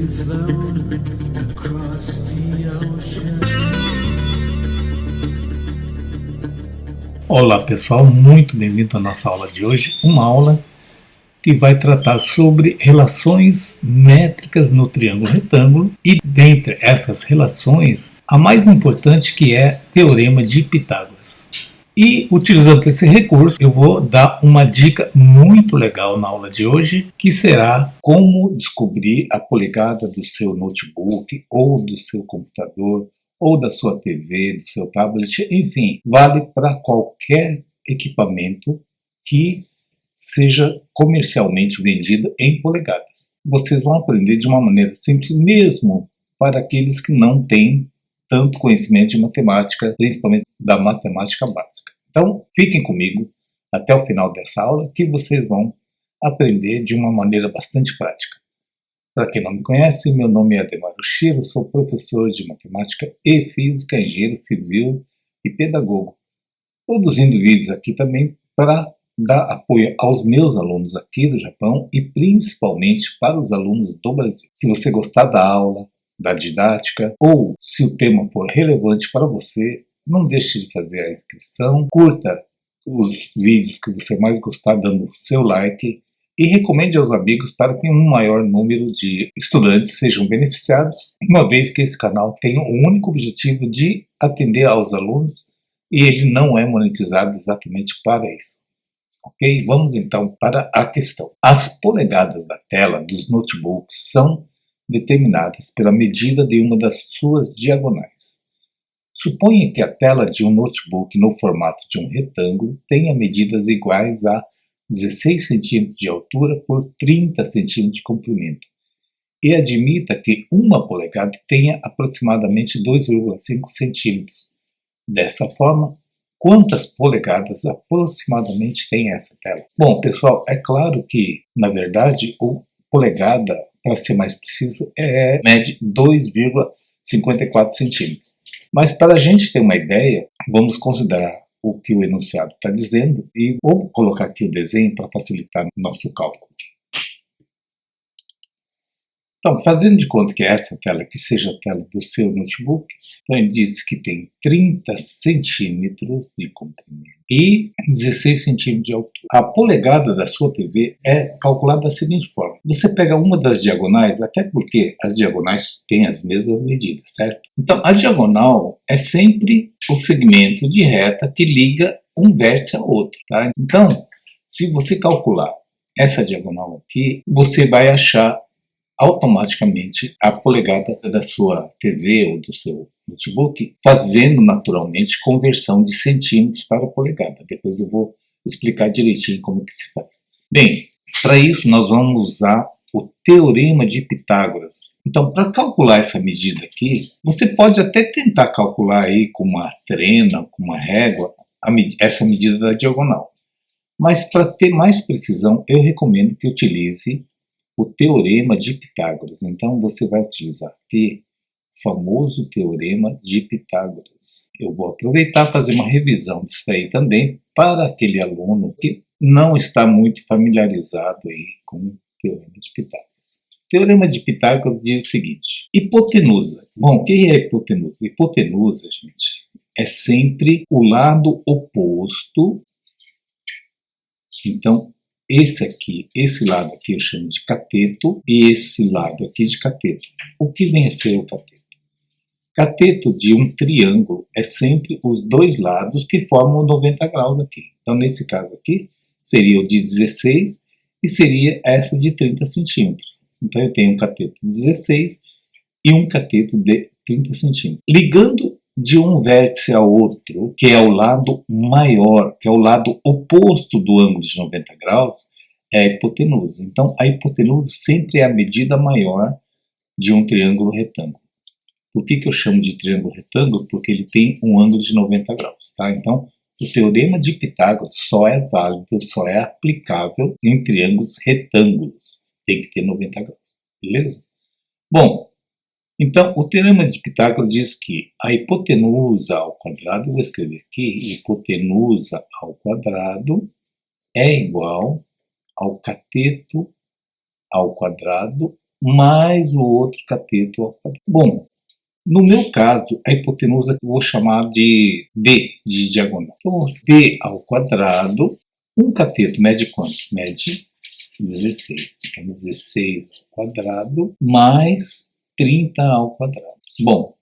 flown across the ocean. Olá pessoal, muito bem-vindo à nossa aula de hoje, uma aula que vai tratar sobre relações métricas no triângulo retângulo e dentre essas relações, a mais importante que é Teorema de Pitágoras. E utilizando esse recurso, eu vou dar uma dica muito legal na aula de hoje, que será como descobrir a polegada do seu notebook, ou do seu computador, ou da sua TV, do seu tablet, enfim, vale para qualquer equipamento que seja comercialmente vendido em polegadas. Vocês vão aprender de uma maneira simples, mesmo para aqueles que não têm tanto conhecimento de matemática, principalmente da matemática básica. Então, fiquem comigo até o final dessa aula, que vocês vão aprender de uma maneira bastante prática. Para quem não me conhece, meu nome é Ademar Oshiro, sou professor de matemática e física, engenheiro civil e pedagogo, produzindo vídeos aqui também para dar apoio aos meus alunos aqui do Japão e principalmente para os alunos do Brasil. Se você gostar da aula, da didática, ou se o tema for relevante para você, não deixe de fazer a inscrição, curta os vídeos que você mais gostar dando o seu like e recomende aos amigos para que um maior número de estudantes sejam beneficiados, uma vez que esse canal tem o único objetivo de atender aos alunos e ele não é monetizado exatamente para isso. Ok? Vamos então para a questão. As polegadas da tela dos notebooks são determinadas pela medida de uma das suas diagonais. Suponha que a tela de um notebook no formato de um retângulo tenha medidas iguais a 16 cm de altura por 30 cm de comprimento e admita que uma polegada tenha aproximadamente 2,5 cm. Dessa forma, quantas polegadas aproximadamente tem essa tela? Bom, pessoal, é claro que, na verdade, o polegada, para ser mais preciso, mede 2,54 centímetros. Mas para a gente ter uma ideia, vamos considerar o que o enunciado está dizendo e vou colocar aqui o desenho para facilitar nosso cálculo. Então, fazendo de conta que essa tela que seja a tela do seu notebook, então ele diz que tem 30 centímetros de comprimento e 16 centímetros de altura. A polegada da sua TV é calculada da seguinte forma. Você pega uma das diagonais, até porque as diagonais têm as mesmas medidas, certo? Então, a diagonal é sempre o segmento de reta que liga um vértice ao outro, tá? Então, se você calcular essa diagonal aqui, você vai achar automaticamente a polegada da sua TV ou do seu notebook, fazendo naturalmente conversão de centímetros para polegada. Depois eu vou explicar direitinho como que se faz. Bem, para isso nós vamos usar o Teorema de Pitágoras. Então, para calcular essa medida aqui, você pode até tentar calcular aí com uma trena, com uma régua, essa medida da diagonal. Mas para ter mais precisão, eu recomendo que utilize o Teorema de Pitágoras. Então, você vai utilizar aqui o famoso Teorema de Pitágoras. Eu vou aproveitar e fazer uma revisão disso aí também para aquele aluno que não está muito familiarizado aí com o Teorema de Pitágoras. O Teorema de Pitágoras diz o seguinte: hipotenusa. Bom, o que é hipotenusa? Hipotenusa, gente, é sempre o lado oposto. Então, esse lado aqui eu chamo de cateto e esse lado aqui de cateto. O que vem a ser o cateto? Cateto de um triângulo é sempre os dois lados que formam 90 graus aqui. Então, nesse caso aqui, seria o de 16 e seria essa de 30 centímetros. Então, eu tenho um cateto de 16 e um cateto de 30 centímetros. Ligando de um vértice ao outro, que é o lado maior, que é o lado oposto do ângulo de 90 graus, é a hipotenusa. Então, a hipotenusa sempre é a medida maior de um triângulo retângulo. Por que eu chamo de triângulo retângulo? Porque ele tem um ângulo de 90 graus. Tá? Então, o Teorema de Pitágoras só é válido, só é aplicável em triângulos retângulos. Tem que ter 90 graus. Beleza? Bom, então, o Teorema de Pitágoras diz que a hipotenusa ao quadrado, vou escrever aqui, hipotenusa ao quadrado é igual ao cateto ao quadrado mais o outro cateto ao quadrado. Bom, no meu caso, a hipotenusa eu vou chamar de D, de diagonal. Então, D ao quadrado, um cateto mede quanto? Mede 16. Então, 16 ao quadrado mais 30 ao quadrado. Bom,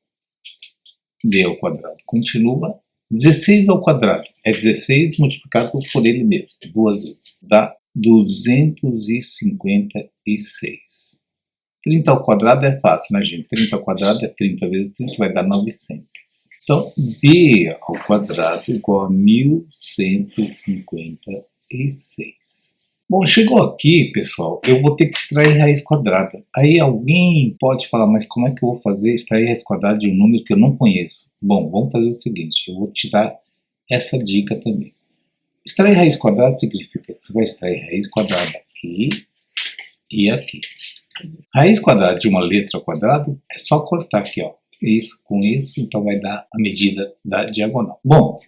D ao quadrado continua. 16 ao quadrado é 16 multiplicado por ele mesmo, duas vezes. Dá 256. 30 ao quadrado é fácil, né, gente? 30 ao quadrado é 30 vezes 30, vai dar 900. Então, D ao quadrado igual a 1156. Bom, chegou aqui, pessoal, eu vou ter que extrair raiz quadrada. Aí alguém pode falar, mas como é que eu vou fazer extrair raiz quadrada de um número que eu não conheço? Bom, vamos fazer o seguinte, eu vou te dar essa dica também. Extrair raiz quadrada significa que você vai extrair raiz quadrada aqui e aqui. Raiz quadrada de uma letra ao quadrado é só cortar aqui, ó. Isso com isso, então vai dar a medida da diagonal. Bom,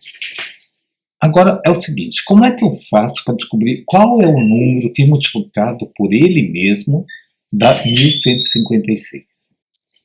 agora é o seguinte, como é que eu faço para descobrir qual é o número que multiplicado por ele mesmo dá 1156?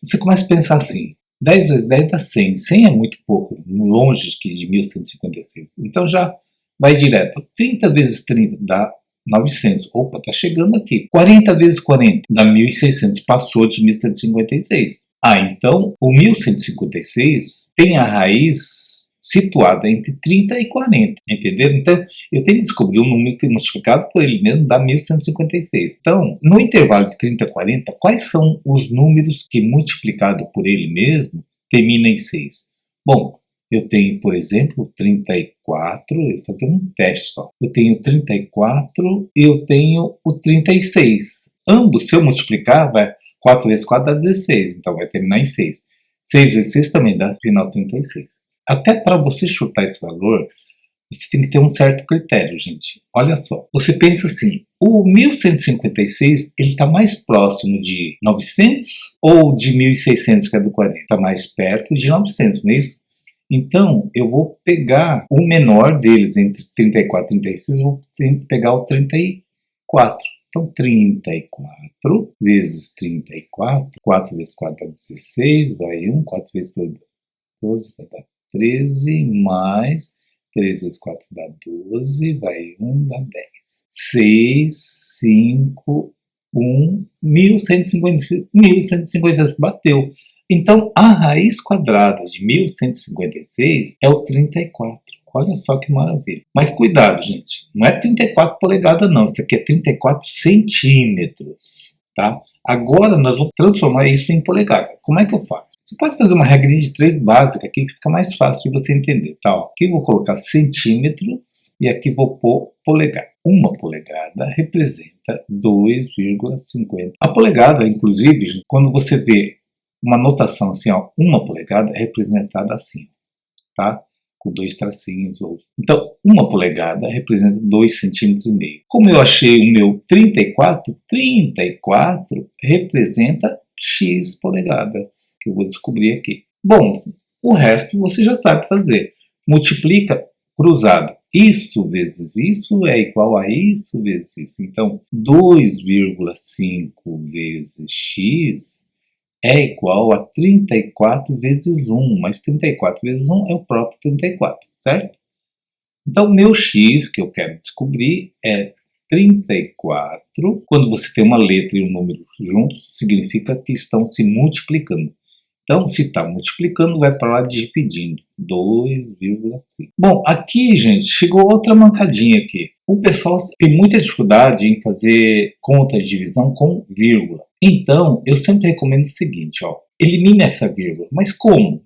Você começa a pensar assim, 10 vezes 10 dá 100. 100 é muito pouco, longe de 1156. Então já vai direto. 30 vezes 30 dá 900. Opa, está chegando aqui. 40 vezes 40 dá 1.600. Passou de 1.156. Então o 1.156 tem a raiz situada entre 30 e 40. Entenderam? Então eu tenho que descobrir um número que multiplicado por ele mesmo dá 1.156. Então, no intervalo de 30 a 40, quais são os números que multiplicado por ele mesmo termina em 6? Bom, eu tenho, por exemplo, 34, eu vou fazer um teste só. Eu tenho 34, eu tenho o 36. Ambos, se eu multiplicar, 4 vezes 4 dá 16, então vai terminar em 6. 6 vezes 6 também dá final 36. Até para você chutar esse valor, você tem que ter um certo critério, gente. Olha só, você pensa assim, o 1156, ele está mais próximo de 900 ou de 1600, que é do 40? Está mais perto de 900, não é isso? Então, eu vou pegar o menor deles, entre 34 e 36, eu vou pegar o 34. Então, 34 vezes 34, 4 vezes 4 dá 16, vai 1, 4 vezes 2 dá 12, vai dar 13, mais 3 vezes 4 dá 12, vai 1, dá 10. 6, 5, 1, 1156, bateu. Então, a raiz quadrada de 1156 é o 34. Olha só que maravilha. Mas cuidado, gente. Não é 34 polegadas, não. Isso aqui é 34 centímetros. Tá? Agora nós vamos transformar isso em polegada. Como é que eu faço? Você pode fazer uma regrinha de 3 básica aqui que fica mais fácil de você entender. Tá? Aqui eu vou colocar centímetros e aqui vou pôr polegada. Uma polegada representa 2,50. A polegada, inclusive, quando você vê uma notação assim, ó, uma polegada é representada assim, tá? Com 2 tracinhos. Então, uma polegada representa 2,5 centímetros. Como eu achei o meu 34, 34 representa X polegadas, que eu vou descobrir aqui. Bom, o resto você já sabe fazer. Multiplica cruzado. Isso vezes isso é igual a isso vezes isso. Então, 2,5 vezes X é igual a 34 vezes 1, mas 34 vezes 1 é o próprio 34, certo? Então, meu x que eu quero descobrir é 34. Quando você tem uma letra e um número juntos, significa que estão se multiplicando. Então, se está multiplicando, vai para lá dividindo, 2,5. Bom, aqui, gente, chegou outra mancadinha aqui. O pessoal tem muita dificuldade em fazer conta de divisão com vírgula. Então, eu sempre recomendo o seguinte, ó, elimine essa vírgula. Mas como?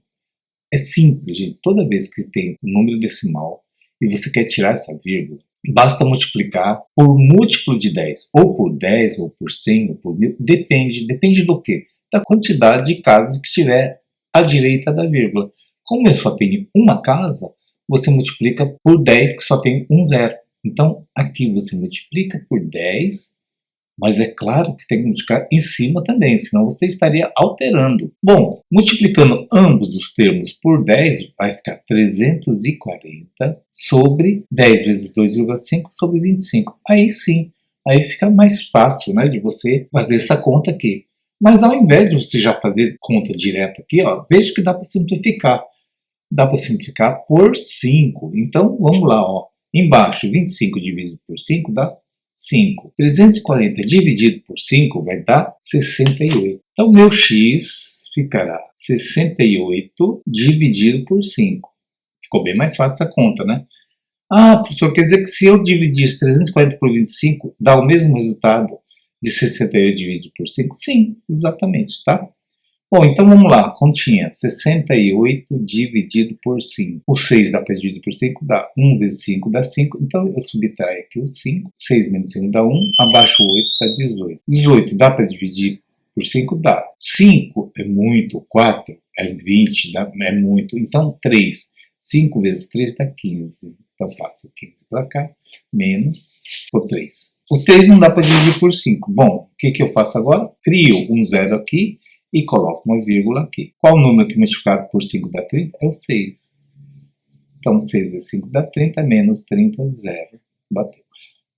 É simples, gente. Toda vez que tem um número decimal e você quer tirar essa vírgula, basta multiplicar por múltiplo de 10, ou por 10, ou por 100, ou por 1000, depende do quê? Da quantidade de casas que tiver à direita da vírgula. Como eu só tenho uma casa, você multiplica por 10, que só tem um zero. Então, aqui você multiplica por 10, mas é claro que tem que multiplicar em cima também, senão você estaria alterando. Bom, multiplicando ambos os termos por 10, vai ficar 340 sobre 10 vezes 2,5 sobre 25. Aí sim, aí fica mais fácil, né, de você fazer essa conta aqui. Mas ao invés de você já fazer conta direta aqui, ó, veja que dá para simplificar. Dá para simplificar por 5. Então, vamos lá, ó. Embaixo, 25 dividido por 5 dá 5. 340 dividido por 5 vai dar 68. Então, meu x ficará 68 dividido por 5. Ficou bem mais fácil essa conta, né? Ah, professor, quer dizer que se eu dividir 340 por 25, dá o mesmo resultado de 68 dividido por 5? Sim, exatamente, tá? Bom, então vamos lá, continha, 68 dividido por 5. O 6 dá para dividir por 5, dá 1 vezes 5 dá 5, então eu subtraio aqui o 5, 6 menos 5 dá 1, abaixo o 8 dá 18. 18 dá para dividir por 5, dá. 5 é muito, 4 é 20, é muito, então 3. 5 vezes 3 dá 15, então passo 15 para cá, menos o 3. O 3 não dá para dividir por 5. Bom, o que eu faço agora? Crio um zero aqui, e coloco uma vírgula aqui. Qual o número que multiplicado por 5 dá 30? É o 6. Então, 6 vezes 5 dá 30, menos 30, zero. Bateu.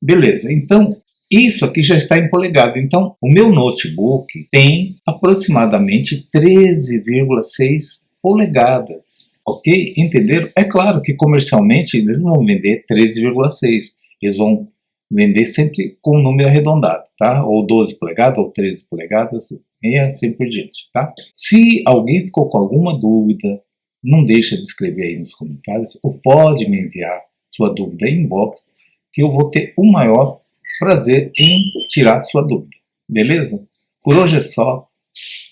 Beleza, então, isso aqui já está em polegada. Então, o meu notebook tem aproximadamente 13,6 polegadas. Ok? Entenderam? É claro que comercialmente eles não vão vender 13,6. Eles vão vender sempre com um número arredondado, tá? Ou 12 polegadas, ou 13 polegadas, e assim por diante, tá? Se alguém ficou com alguma dúvida, não deixa de escrever aí nos comentários, ou pode me enviar sua dúvida em inbox, que eu vou ter o maior prazer em tirar sua dúvida, beleza? Por hoje é só,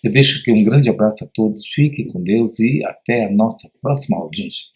eu deixo aqui um grande abraço a todos, fiquem com Deus e até a nossa próxima aula, gente.